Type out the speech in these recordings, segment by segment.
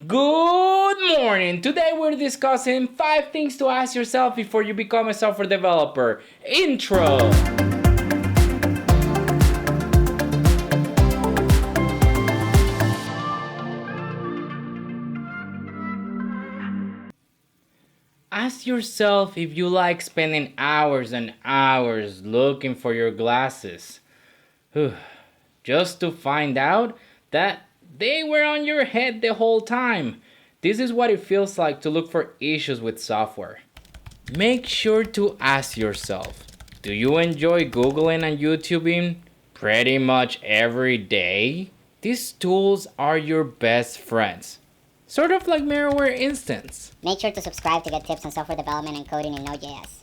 Good morning! Today we're discussing 5 things to ask yourself before you become a software developer. Intro! Ask yourself if you like spending hours and hours looking for your glasses. Just to find out that they were on your head the whole time. This is what it feels like to look for issues with software. Make sure to ask yourself, do you enjoy Googling and YouTubing pretty much every day? These tools are your best friends. Sort of like Meroware instance. Make sure to subscribe to get tips on software development and coding in Node.js.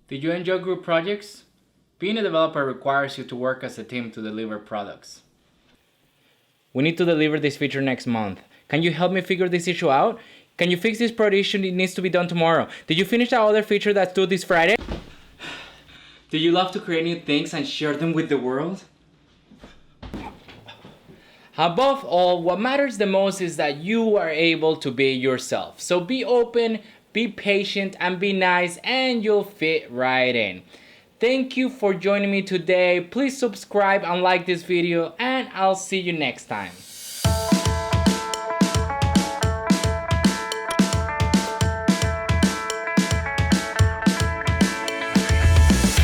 Did you enjoy group projects? Being a developer requires you to work as a team to deliver products. We need to deliver this feature next month. Can you help me figure this issue out? Can you fix this prod issue? It needs to be done tomorrow. Did you finish that other feature that's due this Friday? Do you love to create new things and share them with the world? Above all, what matters the most is that you are able to be yourself. So be open, be patient, and be nice, and you'll fit right in. Thank you for joining me today. Please subscribe and like this video, and I'll see you next time.